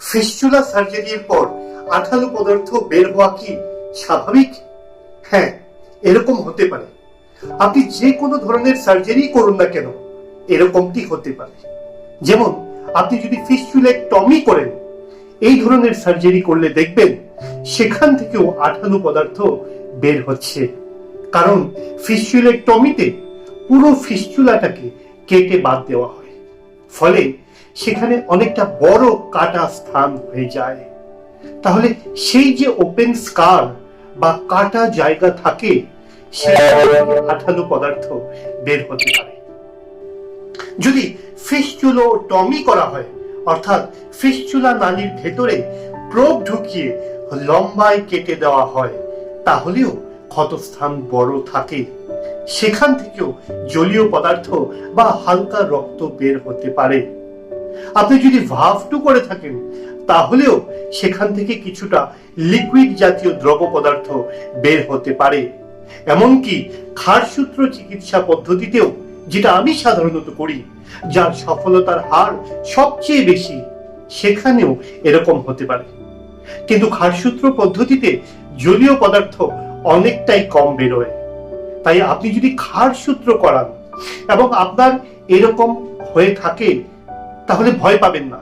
Fistula সার্জারির পর আঠালো পদার্থ বের হওয়া কি স্বাভাবিক? হ্যাঁ, এরকম হতে পারে। আপনি যে কোনো ধরনের সার্জারি করুন না কেন, এরকমটি হতে পারে। যেমন আপনি যদি ফিস্টুলেক্টমি করেন, এই ধরনের সার্জারি করলে দেখবেন সেখান থেকেও আঠালো পদার্থ বের হচ্ছে। কারণ ফিস্টুলেক্টমিতে পুরো ফিস্টুলাটাকে কেটে বাদ দেওয়া হয়, ফলে সেখানে অনেকটা বড় কাটা স্থান হয়ে যায়। তাহলে সেই যে ওপেন স্কার বা কাটা জায়গা থাকে, সেখানে আঠালো পদার্থ বের হতে পারে। যদি ফিস্টুলোটমি করা হয়, অর্থাৎ ফিস্টুলা নালীর ভেতরে প্রোব ঢুকিয়ে লম্বায় কেটে দেওয়া হয়, তাহলেও ক্ষতস্থান বড় থাকে। সেখান থেকেও জলীয় পদার্থ বা হালকা রক্ত বের হতে পারে। আপনি যদি ভাল্ভ করে থাকেন, তাহলেও সেখান থেকে কিছুটা লিকুইড জাতীয় দ্রব পদার্থ বের হতে পারে। এমনকি ক্ষারসূত্র চিকিৎসা পদ্ধতিতেও, যেটা আমি সাধারণত করি, যার সফলতার হার সবচেয়ে বেশি, সেখানেও এরকম হতে পারে। কিন্তু ক্ষারসূত্র পদ্ধতিতে জলীয় পদার্থ অনেকটাই কম বেরোয়। তাই আপনি যদি ক্ষারসূত্র করান এবং আপনার এরকম হয়ে থাকে, তাহলে ভয় পাবেন না।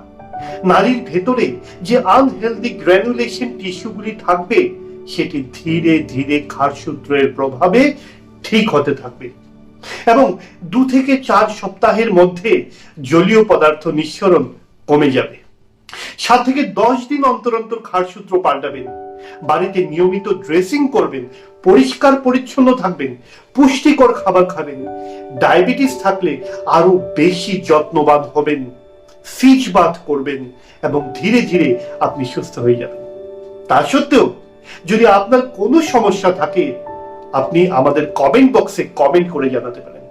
নালীর ভেতরে যে আনহেলদি গ্র্যানুলেশন টিস্যুগুলি থাকবে, সেটি ধীরে ধীরে ক্ষারসূত্রের প্রভাবে ঠিক হতে থাকবে এবং 2 থেকে 4 সপ্তাহের মধ্যে জলীয় পদার্থ নিঃসরণ কমে যাবে। 7 থেকে 10 দিন অন্তর অন্তর ক্ষারসূত্র পাল্টাবেন, বাড়িতে নিয়মিত ড্রেসিং করবেন, পরিষ্কার পরিচ্ছন্ন থাকবেন, পুষ্টিকর খাবার খাবেন, ডায়াবেটিস থাকলে আরো বেশি যত্নবান হবেন, ফিজ বাথ করবেন এবং ধীরে ধীরে আপনি সুস্থ হয়ে যাবেন। তা সত্ত্বেও যদি আপনার কোনো সমস্যা থাকে, আপনি আমাদের কমেন্ট বক্সে কমেন্ট করে জানাতে পারেন।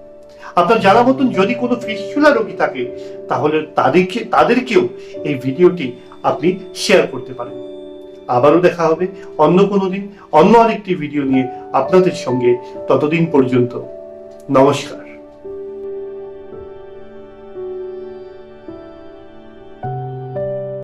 আপনার জানা মতন যদি কোনো ফিস্টুলা রোগী থাকে, তাহলে তাদেরকেও এই ভিডিওটি আপনি শেয়ার করতে পারেন। আবারও দেখা হবে অন্য কোনো দিন অন্য আরেকটি ভিডিও নিয়ে আপনাদের সঙ্গে। ততদিন পর্যন্ত নমস্কার।